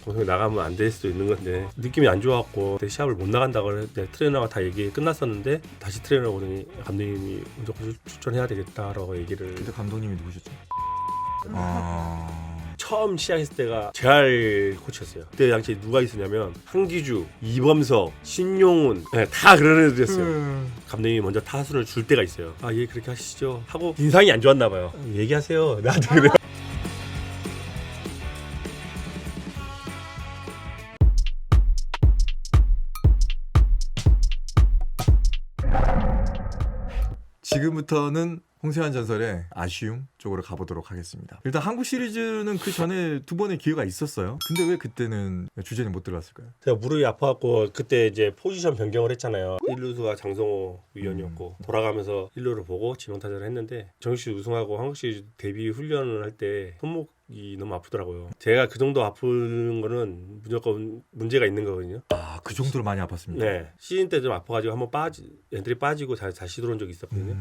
방송에 나가면 안 될 수도 있는 건데 느낌이 안 좋았고 시합을 못 나간다고 트레이너가 다 얘기 끝났었는데 다시 트레이너 오더니 감독님이 무조건 출전해야 되겠다라고 얘기를. 그때 감독님이 누구셨죠? 처음 시작했을 때가 재활 코치였어요. 그때 당시에 누가 있었냐면 한기주, 이범석, 신용훈 다 그런 애들이었어요. 감독님이 먼저 타순을 줄 때가 있어요. 아, 예, 그렇게 하시죠 하고 인상이 안 좋았나 봐요. 얘기하세요. 나한테 그래. 지금부터는 홍세환 전설의 아쉬움 쪽으로 가보도록 하겠습니다. 일단 한국 시리즈는 그 전에 두 번의 기회가 있었어요. 근데 왜 그때는 주전에 못 들어갔을까요? 제가 무릎이 아파갖고 그때 이제 포지션 변경을 했잖아요. 1루수가 장성호 위원이었고 돌아가면서 1루를 보고 지명타자를 했는데 정식 우승하고 한국 시리즈 데뷔 훈련을 할 때 손목이 너무 아프더라고요. 제가 그 정도 아픈 거는 무조건 문제가 있는 거거든요. 아, 그 정도로 많이 아팠습니다. 네, 시즌 때 좀 아파가지고 한번 엔트리 빠지고 다시 들어온 적이 있었거든요.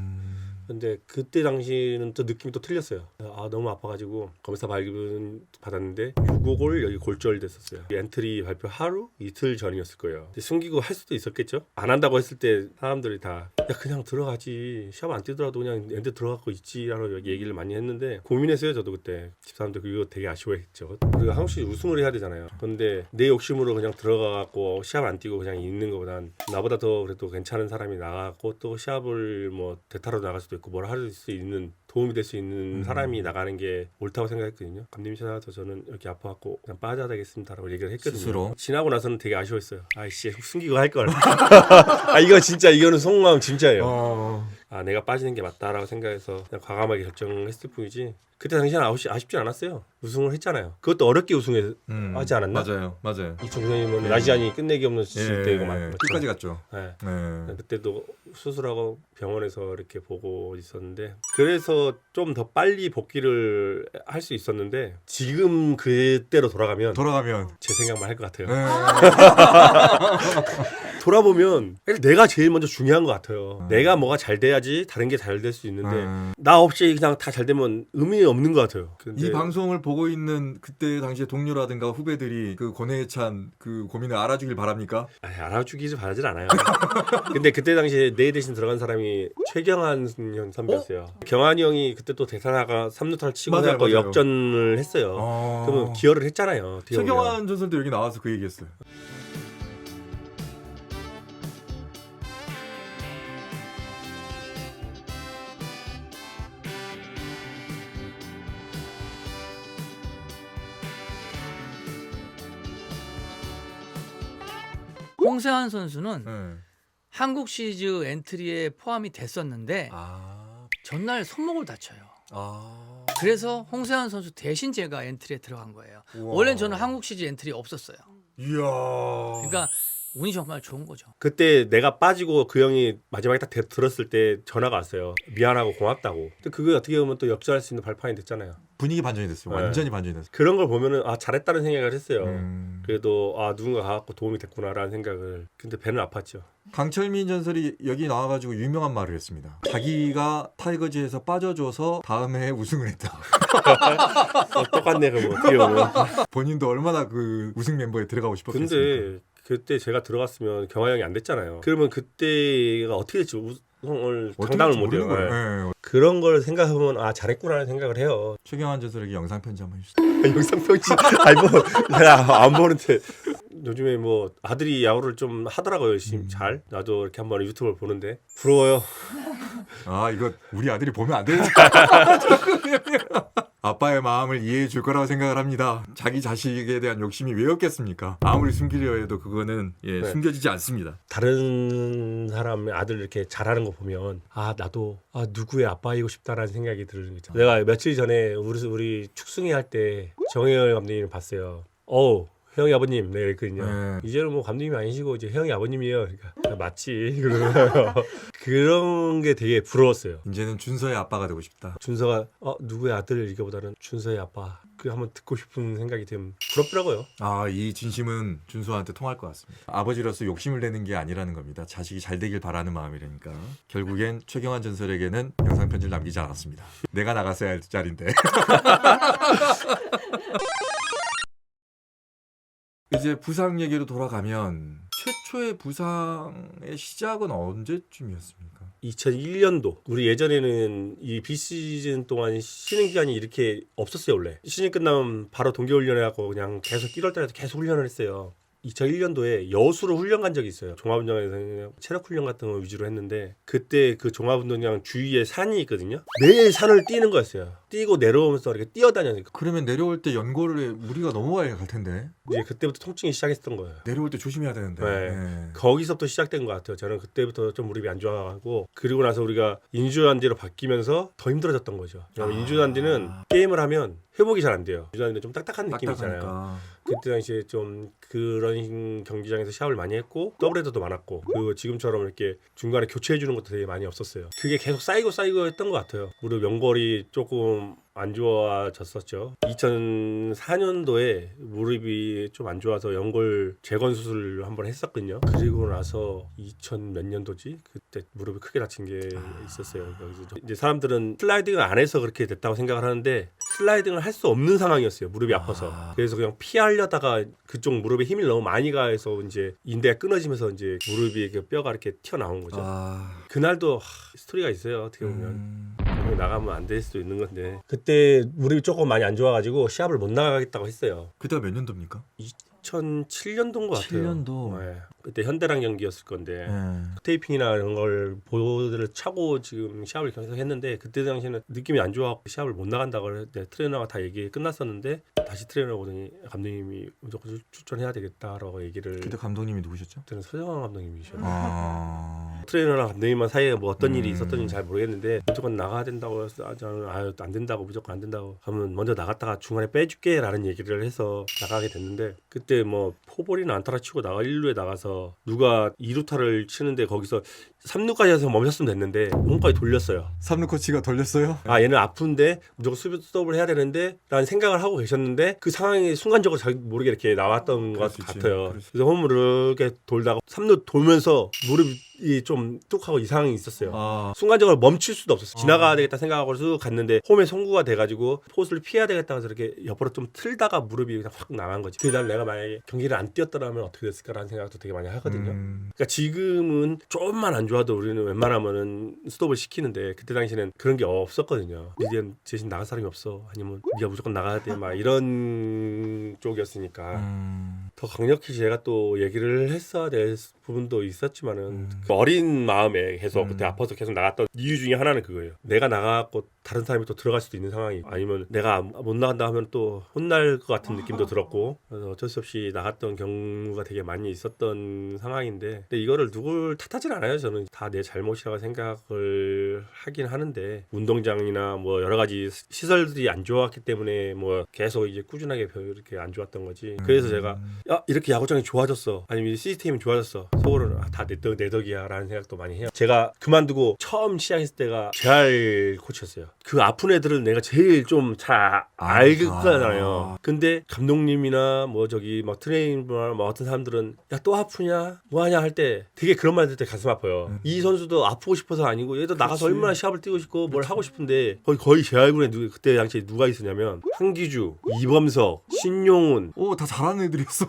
근데 그때 당시는 또 느낌이 또 틀렸어요. 아, 너무 아파가지고 검사 발급 받았는데 655골 여기 골절 됐었어요. 엔트리 발표 하루 이틀 전이었을 거예요. 근데 숨기고 할 수도 있었겠죠. 안 한다고 했을 때 사람들이 다 야, 그냥 들어가지, 시합 안 뛰더라도 그냥 엔트 들어가고 있지라고 얘기를 많이 했는데 고민했어요. 저도 그때 집사람들 그거 되게 아쉬워했죠. 우리가 한국 시리즈 우승을 해야 되잖아요. 근데 내 욕심으로 그냥 들어가갖고 시합 안 뛰고 그냥 있는 것보단 나보다 더 그래도 괜찮은 사람이 나가고 또 시합을 뭐 대타로 나갈 수도 있고 뭘 할 수 있는 도움이 될 수 있는 사람이 나가는 게 옳다고 생각했거든요. 감독님 찾아서 저는 이렇게 아파갖고 그냥 빠져야 되겠습니다라고 얘기를 했거든요. 스스로? 지나고 나서는 되게 아쉬웠어요. 아이씨, 숨기고 할 걸. 아, 이거 진짜 이거는 속마음 진짜예요. 아, 내가 빠지는 게 맞다라고 생각해서 그냥 과감하게 결정했을 뿐이지. 그때 당시에는 아쉽진 않았어요. 우승을 했잖아요. 그것도 어렵게 우승하지 않았나? 맞아요. 2009년이면 나지안이 끝내기 없는 지칠 때가 맞죠. 끝까지 갔죠. 네. 네. 그때도 수술하고 병원에서 이렇게 보고 있었는데 그래서 좀 더 빨리 복귀를 할 수 있었는데 지금 그때로 돌아가면 제 생각만 할 것 같아요. 돌아보면 내가 제일 먼저 중요한 것 같아요. 내가 뭐가 잘 돼야지 다른 게 잘 될 수 있는데 나 없이 그냥 다 잘 되면 의미 없는 것 같아요. 근데 이 방송을 보고 있는 그때 당시에 동료라든가 후배들이 그 권해찬 그 고민을 알아주길 바랍니까? 아니, 알아주기를 바라질 않아요. 근데 그때 당시에 내 대신 들어간 사람이 최경환 선배였어요. 경환이 형이 그때 또 대타나가 3루타를 치고 해갖고 역전을 했어요. 그러면 기여를 했잖아요. 최경환 전설도 여기 나와서 그 얘기했어요. 홍세환 선수는 한국 시리즈 엔트리에 포함이 됐었는데 전날 손목을 다쳐요. 그래서 홍세환 선수 대신 제가 엔트리에 들어간 거예요. 원래는 저는 한국 시리즈 엔트리 없었어요. 이야. 그러니까 운이 정말 좋은 거죠. 그때 내가 빠지고 그 형이 마지막에 딱 들었을 때 전화가 왔어요. 미안하고 고맙다고. 근데 그게 어떻게 보면 또 역전할 수 있는 발판이 됐잖아요. 분위기 반전이 됐어요. 완전히 반전이 됐어요. 그런 걸 보면은 아, 잘했다는 생각을 했어요. 그래도 아, 누군가 가갖고 도움이 됐구나라는 생각을. 근데 배는 아팠죠. 강철민 전설이 여기 나와가지고 유명한 말을 했습니다. 자기가 타이거즈에서 빠져줘서 다음 해에 우승을 했다. 똑같네, 그거 어떻게 보면. 본인도 얼마나 그 우승 멤버에 들어가고 싶었겠습니까? 근데 그때 제가 들어갔으면 경화 형이 안 됐잖아요. 그러면 그때가 어떻게 될지 우승을 장담을 못해요. 네. 그런 걸 생각하면 아, 잘했구나라는 생각을 해요. 최경환 전설에게 영상 편지 한번 해주세요. 영상 편지? 아니 뭐 내가 안 보는데 요즘에 뭐 아들이 야구를 좀 하더라고요. 열심히 잘. 나도 이렇게 한번 유튜브를 보는데 부러워요. 아, 이거 우리 아들이 보면 안 되는데. 아빠의 마음을 이해해 줄 거라고 생각을 합니다. 자기 자식에 대한 욕심이 왜 없겠습니까? 아무리 숨기려 해도 그거는 숨겨지지 않습니다. 다른 사람의 아들 이렇게 잘하는 거 보면 아, 나도 아, 누구의 아빠이고 싶다라는 생각이 드는 거죠. 내가 며칠 전에 우리 축승회 할 때 정혜열 감독님을 봤어요. 형이 아버님, 네, 그랬거든요. 이제는 뭐 감독님이 아니시고 이제 형이 아버님이에요. 그러니까 맞지. 그러면 그런 게 되게 부러웠어요. 이제는 준서의 아빠가 되고 싶다. 준서가 누구의 아들 이거보다는 준서의 아빠. 그 한번 듣고 싶은 생각이 좀 부럽더라고요. 아, 이 진심은 준서한테 통할 것 같습니다. 아버지로서 욕심을 내는 게 아니라는 겁니다. 자식이 잘 되길 바라는 마음이라니까. 결국엔 최경환 전설에게는 영상 편지를 남기지 않았습니다. 내가 나갔어야 할 자리인데. 이제 부상 얘기로 돌아가면 최초의 부상의 시작은 언제쯤이었습니까? 2001년도 우리 예전에는 이 비시즌 동안 쉬는 기간이 이렇게 없었어요. 원래 시즌 끝나면 바로 동계훈련을 하고 그냥 계속 1월 달에도 계속 훈련을 했어요. 2001년도에 여수로 훈련 간 적이 있어요. 종합운동장에서 체력 훈련 같은 거 위주로 했는데 그때 그 종합운동장 주위에 산이 있거든요. 매일 산을 뛰는 거였어요. 뛰고 내려오면서 이렇게 뛰어다니니까 그러면 내려올 때 연골에 무리가 너무 많이 갈 텐데 이제 그때부터 통증이 시작했던 거예요. 내려올 때 조심해야 되는데. 네. 네. 거기서부터 시작된 것 같아요. 저는 그때부터 좀 무릎이 안 좋아가고 그리고 나서 우리가 인조잔디로 바뀌면서 더 힘들어졌던 거죠. 왜냐면 인조잔디는 게임을 하면 회복이 잘 안 돼요. 인조잔디는 좀 딱딱한 느낌 있잖아요. 딱딱하니까. 그때 당시에 좀 그런 경기장에서 시합을 많이 했고 더블헤더도 많았고 그리고 지금처럼 이렇게 중간에 교체해 주는 것도 되게 많이 없었어요. 그게 계속 쌓이고 했던 것 같아요. 무릎 연골이 조금 안 좋아졌었죠. 2004년도에 무릎이 좀 안 좋아서 연골 재건 수술을 한번 했었거든요. 그리고 나서 2000 몇 년도지? 그때 무릎이 크게 다친 게 있었어요. 여기서 이제 사람들은 슬라이딩을 안 해서 그렇게 됐다고 생각을 하는데 슬라이딩을 할 수 없는 상황이었어요. 무릎이 아파서. 그래서 그냥 피하려다가 그쪽 무릎에 힘이 너무 많이 가해서 이제 인대가 끊어지면서 이제 무릎이 그 뼈가 이렇게 튀어나온 거죠. 그날도 스토리가 있어요. 어떻게 보면. 나가면 안 될 수도 있는 건데 그때 무릎이 조금 많이 안 좋아가지고 시합을 못 나가겠다고 했어요. 그때가 몇 년도입니까? 2007년도인 것 같아요. 7년도. 네. 그때 현대랑 경기였을 건데 테이핑이나 이런 걸 보드를 차고 지금 시합을 계속 했는데 그때 당시에는 느낌이 안 좋아서 시합을 못 나간다고 트레이너가 다 얘기 끝났었는데 다시 트레이너 보더니 감독님이 무조건 출전해야 되겠다라고 얘기를. 그때 감독님이 누구셨죠? 그때는 서정환 감독님이셨어요. 트레이너랑 감독님만 사이에 뭐 어떤 일이 있었던지 잘 모르겠는데 무조건 나가야 된다고 해서 저는 안 된다고 무조건 안 된다고 하면 먼저 나갔다가 중간에 빼줄게라는 얘기를 해서 나가게 됐는데 그때 뭐 포볼이나 안타를 치고 1루에 나가서 누가 2루타를 치는데 거기서 3루까지 해서 멈췄으면 됐는데 홈까지 돌렸어요. 3루 코치가 돌렸어요? 아 얘는 아픈데 무조건 수비 스톱을 해야 되는데 라는 생각을 하고 계셨는데 그 상황이 순간적으로 잘 모르게 이렇게 나왔던 것 같아요. 그래서 홈으로 이렇게 돌다가 3루 돌면서 무릎이 좀 뚝하고 이상이 있었어요. 순간적으로 멈출 수도 없었어요. 지나가야 되겠다 생각하고 쭉 갔는데 홈에 송구가 돼가지고 포수를 피해야 되겠다 해서 이렇게 옆으로 좀 틀다가 무릎이 그냥 확 나간 거지. 그날 내가 만약에 경기를 안 뛰었더라면 어떻게 됐을까라는 생각도 되게 많이 하거든요. 그러니까 지금은 조금만 안 좋아도 우리는 웬만하면은 스톱을 시키는데 그때 당시에는 그런 게 없었거든요. 니는 대신 나갈 사람이 없어. 아니면 네가 무조건 나가야 돼. 막 이런 쪽이었으니까 더 강력히 제가 또 얘기를 했어야 될 부분도 있었지만은 그 어린 마음에 계속 그때 아파서 계속 나갔던 이유 중에 하나는 그거예요. 내가 나가고 다른 사람이 또 들어갈 수도 있는 상황이 아니면 내가 못 나간다 하면 또 혼날 것 같은 느낌도 들었고 그래서 어쩔 수 없이 나갔던 경우가 되게 많이 있었던 상황인데 근데 이거를 누굴 탓하진 않아요. 저는 다 내 잘못이라고 생각을 하긴 하는데 운동장이나 뭐 여러 가지 시설들이 안 좋았기 때문에 뭐 계속 이제 꾸준하게 이렇게 안 좋았던 거지. 그래서 제가 야 이렇게 야구장이 좋아졌어 아니면 시스템이 좋아졌어 속으로는 다 내 덕이야 라는 생각도 많이 해요. 제가 그만두고 처음 시작했을 때가 재활 코치였어요. 그 아픈 애들은 내가 제일 좀 잘 알거잖아요. 근데 감독님이나 뭐 저기 막 트레이너나 뭐 어떤 사람들은 야 또 아프냐 뭐하냐 할 때 되게 그런 말 들을 때 가슴 아파요. 이 선수도 아프고 싶어서 아니고 얘도 나가서 얼마나 시합을 뛰고 싶고 뭘 하고 싶은데 거의 제 알고는 그때 당시에 누가 있었냐면 한기주, 이범석, 신용훈 다 잘하는 애들이었어.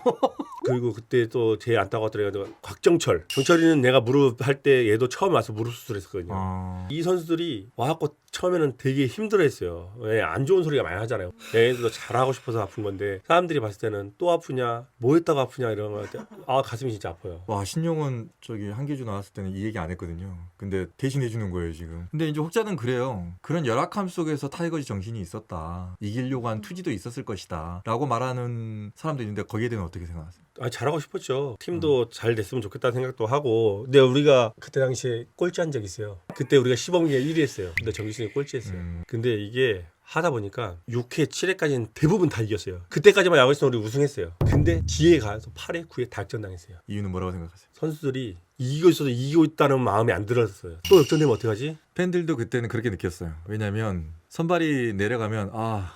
그리고 그때 또 제일 안타까웠던 애가 곽정철. 정철이는 내가 무릎 할 때 얘도 처음 와서 무릎 수술했었거든요. 이 선수들이 와갖고 처음에는 되게 힘들어했어요. 왜 안 좋은 소리가 많이 하잖아요. 얘네들도 잘하고 싶어서 아픈 건데 사람들이 봤을 때는 또 아프냐, 뭐 했다가 아프냐 이런 거 할 때 가슴이 진짜 아파요. 와 신용은 저기 한기주 나왔을 때는 이 얘기 안 했거든요. 근데 대신해 주는 거예요 지금. 근데 이제 혹자는 그래요. 그런 열악함 속에서 타이거즈 정신이 있었다. 이기려고 한 투지도 있었을 것이다. 라고 말하는 사람도 있는데 거기에 대해서 어떻게 생각하세요? 잘하고 싶었죠. 팀도 잘 됐으면 좋겠다는 생각도 하고. 근데 우리가 그때 당시에 꼴찌한 적이 있어요. 그때 우리가 시범기에 1위 했어요. 근데 정규시즌에 꼴찌했어요. 근데 이게 하다 보니까 6회, 7회까지는 대부분 다 이겼어요. 그때까지만 야구했으면 우리 우승했어요. 근데 뒤에 가서 8회, 9회 다 역전당했어요. 이유는 뭐라고 생각하세요? 선수들이 이기고 있어도 이기고 있다는 마음이 안 들었어요. 또 역전되면 어떡하지? 팬들도 그때는 그렇게 느꼈어요. 왜냐면 선발이 내려가면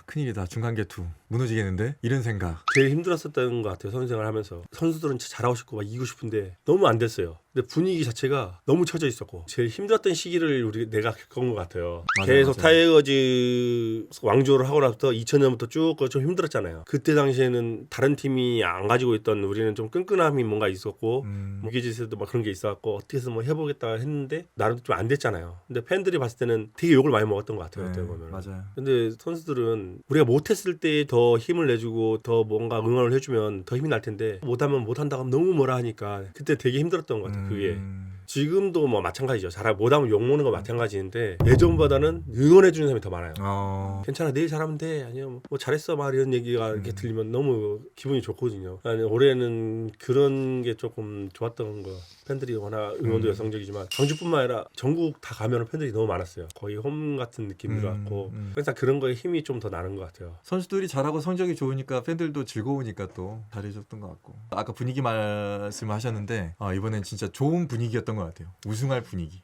큰일이다 중간 개투 무너지겠는데? 이런 생각. 제일 힘들었었던 것 같아요. 선수생활 하면서. 선수들은 진짜 잘하고 싶고 막 이기고 싶은데 너무 안 됐어요. 근데 분위기 자체가 너무 처져 있었고 제일 힘들었던 시기를 내가 겪은 것 같아요. 맞아, 계속 맞아. 타이거즈 왕조를 하고 나서부터 2000년부터 쭉 좀 힘들었잖아요. 그때 당시에는 다른 팀이 안 가지고 있던 우리는 좀 끈끈함이 뭔가 있었고 무게짓에도 막 그런 게 있었고 어떻게 해서 뭐 해보겠다 했는데 나름 좀 안 됐잖아요. 근데 팬들이 봤을 때는 되게 욕을 많이 먹었던 것 같아요. 어떻게 보면. 맞아요. 근데 선수들은 우리가 못했을 때 더 힘을 내주고 더 뭔가 응원을 해주면 더 힘이 날 텐데 못하면 못한다고 하면 너무 뭐라 하니까 그때 되게 힘들었던 것 같아요. 그게 지금도 뭐 마찬가지죠. 잘하면 못하면 욕 먹는 거 마찬가지인데 예전보다는 응원해주는 사람이 더 많아요. 괜찮아 내일 잘하면 돼 아니면 뭐 잘했어 막 이런 얘기가 이렇게 들리면 너무 기분이 좋거든요. 아니, 올해는 그런 게 조금 좋았던 거. 팬들이 워낙 응원도 여성적이지만 광주뿐만 아니라 전국 다 가면 팬들이 너무 많았어요. 거의 홈 같은 느낌이 들어갔고 항상 그런 거에 힘이 좀 더 나는 것 같아요. 선수들이 잘하고 성적이 좋으니까 팬들도 즐거우니까 또 잘해줬던 것 같고. 아까 분위기 말씀하셨는데 이번엔 진짜 좋은 분위기였던 것 같아요. 우승할 분위기.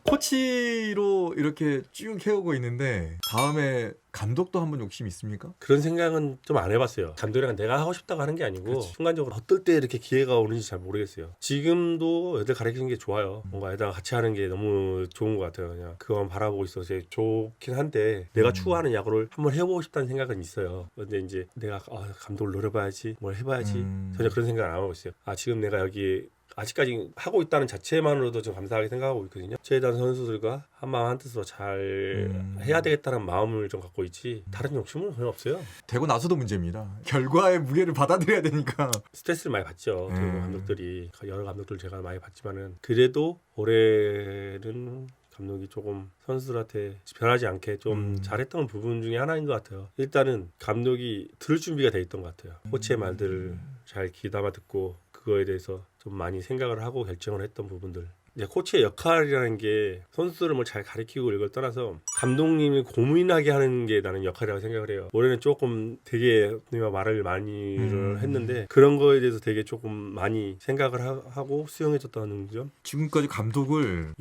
코치로 이렇게 쭉 해오고 있는데 다음에 감독도 한번 욕심 있습니까? 그런 생각은 좀 안 해봤어요. 감독이랑 내가 하고 싶다고 하는 게 아니고 그치. 순간적으로 어떨 때 이렇게 기회가 오는지 잘 모르겠어요. 지금도 애들 가르치는 게 좋아요. 뭔가 애들랑 같이 하는 게 너무 좋은 것 같아요. 그냥 그건 바라보고 있어서 좋긴 한데 내가 추구하는 야구를 한번 해보고 싶다는 생각은 있어요. 근데 이제 내가 감독을 노려봐야지 뭘 해봐야지 전혀 그런 생각을 안 하고 있어요. 지금 내가 여기 아직까지 하고 있다는 자체만으로도 좀 감사하게 생각하고 있거든요. 최대한 선수들과 한마음 한뜻으로 잘 해야 되겠다는 마음을 좀 갖고 있지 다른 욕심은 전혀 없어요. 되고 나서도 문제입니다. 결과의 무게를 받아들여야 되니까. 스트레스를 많이 받죠. 감독들이 여러 감독들 제가 많이 받지만은 그래도 올해는 감독이 조금 선수들한테 변하지 않게 좀 잘했던 부분 중에 하나인 것 같아요. 일단은 감독이 들을 준비가 돼 있던 것 같아요. 코치의 말들을 잘 귀담아 듣고 그거에 대해서 좀 많이 생각을 하고 결정을 했던 부분들. 이제 코치의 역할이라는 게 선수들을 뭐 잘 가르치고 이걸 떠나서 감독님이 고민하게 하는 게 나는 역할이라고 생각을 해요. 올해는 조금 되게 말을 많이 했는데 그런 거에 대해서 되게 조금 많이 생각을 하고 수용해줬다는 점. 지금까지 감독을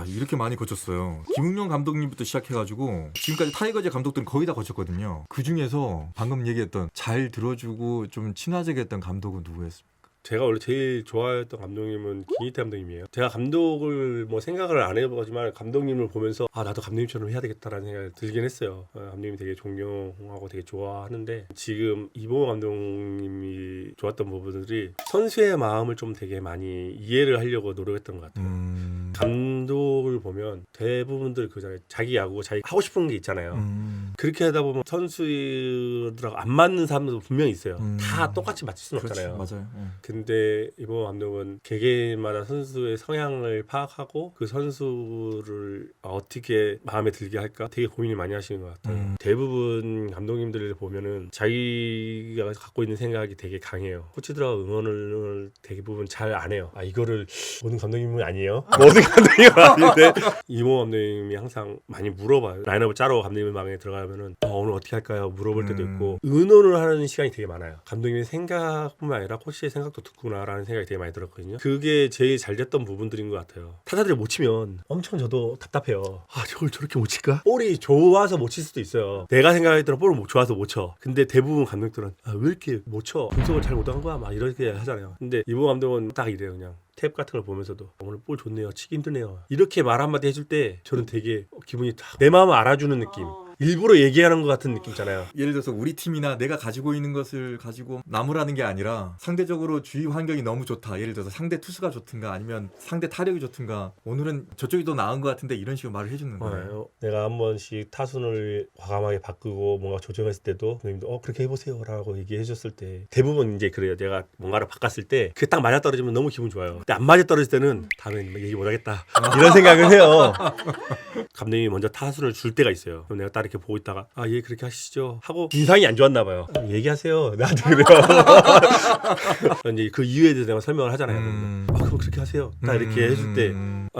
이렇게 많이 거쳤어요. 김웅영 감독님부터 시작해가지고 지금까지 타이거즈 감독들은 거의 다 거쳤거든요. 그 중에서 방금 얘기했던 잘 들어주고 좀 친화적이 했던 감독은 누구였습니까? 제가 원래 제일 좋아했던 감독님은 김희태 감독님이에요. 제가 감독을 뭐 생각을 안 해보지만 감독님을 보면서 나도 감독님처럼 해야 되겠다라는 생각이 들긴 했어요. 감독님이 되게 존경하고 되게 좋아하는데 지금 이봉호 감독님이 좋았던 부분들이 선수의 마음을 좀 되게 많이 이해를 하려고 노력했던 것 같아요. 감독을 보면 대부분들 그잖아요. 자기 야구 자기 하고 싶은 게 있잖아요. 그렇게 하다 보면 선수들하고 안 맞는 사람들도 분명히 있어요. 다 똑같이 맞출 수는 없잖아요. 맞아요. 근데 이번 감독은 개개인마다 선수의 성향을 파악하고 그 선수를 어떻게 마음에 들게 할까 되게 고민을 많이 하시는 것 같아요. 대부분 감독님들을 보면은 자기가 갖고 있는 생각이 되게 강해요. 코치들하고 응원을 대부분 잘 안 해요. 이거를 모든 감독님은 아니에요. 모든 감독님은 아닌데 이모 감독님이 항상 많이 물어봐요. 라인업을 짜러 감독님 방에 들어가면은 오늘 어떻게 할까요? 물어볼 때도 있고 의논을 하는 시간이 되게 많아요. 감독님의 생각뿐만 아니라 코치의 생각도 듣구나라는 생각이 되게 많이 들었거든요. 그게 제일 잘 됐던 부분들인 것 같아요. 타자들이 못 치면 엄청 저도 답답해요. 저걸 저렇게 못 칠까? 볼이 좋아서 못 칠 수도 있어요. 내가 생각했던 볼을 좋아서 못 쳐. 근데 대부분 감독들은 왜 이렇게 못 쳐? 분석을 잘 못한 거야? 막 이렇게 하잖아요. 근데 이보 감독은 딱 이래요. 그냥 탭 같은 걸 보면서도 오늘 볼 좋네요. 치기 힘드네요. 이렇게 말 한마디 해줄 때 저는 되게 기분이 내 마음을 알아주는 느낌. 일부러 얘기하는 것 같은 느낌 있잖아요. 예를 들어서 우리 팀이나 내가 가지고 있는 것을 가지고 나무라는 게 아니라 상대적으로 주위 환경이 너무 좋다. 예를 들어서 상대 투수가 좋든가 아니면 상대 타력이 좋든가 오늘은 저쪽이 더 나은 것 같은데 이런 식으로 말을 해주는 거예요. 내가 한 번씩 타순을 과감하게 바꾸고 뭔가 조정했을 때도 선생님도 그렇게 해보세요 라고 얘기해 줬을 때 대부분 이제 그래요. 내가 뭔가를 바꿨을 때 그게 딱 맞아떨어지면 너무 기분 좋아요. 근데 안 맞아떨어질 때는 다음엔 얘기 못하겠다 이런 생각을 해요. 감독님이 먼저 타순을 줄 때가 있어요. 그럼 내가 딱 이렇게 보고 있다가 예 그렇게 하시죠 하고 인상이 안 좋았나 봐요. 얘기하세요. 나한테 그래요. 이제 그 이유에 대해서 내가 설명을 하잖아요. 그럼 그렇게 하세요. 딱 이렇게 해줄 때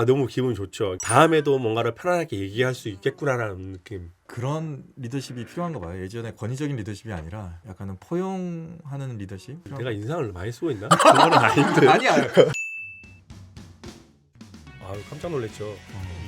너무 기분이 좋죠. 다음에도 뭔가를 편안하게 얘기할 수 있겠구나라는 느낌. 그런 리더십이 필요한가 봐요. 예전에 권위적인 리더십이 아니라 약간은 포용하는 리더십. 내가 인상을 많이 쓰고 있나? 그건 아닌데. 아니야. 깜짝 놀랐죠.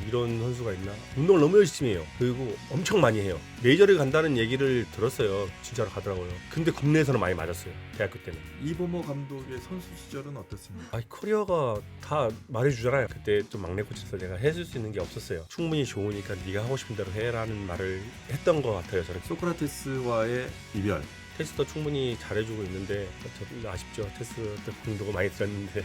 이런 선수가 있나. 운동을 너무 열심히 해요. 그리고 엄청 많이 해요. 메이저를 간다는 얘기를 들었어요. 진짜로 가더라고요. 근데 국내에서는 많이 맞았어요. 대학교 때는. 이범호 감독의 선수 시절은 어떻습니까? 커리어가 다 말해주잖아요. 그때 좀 막내 코치라서 내가 해줄 수 있는 게 없었어요. 충분히 좋으니까 네가 하고 싶은 대로 해라는 말을 했던 것 같아요. 저는. 소크라테스와의 이별. 테스도 충분히 잘해주고 있는데 저도 아쉽죠. 테스 때 공도가 많이 들었는데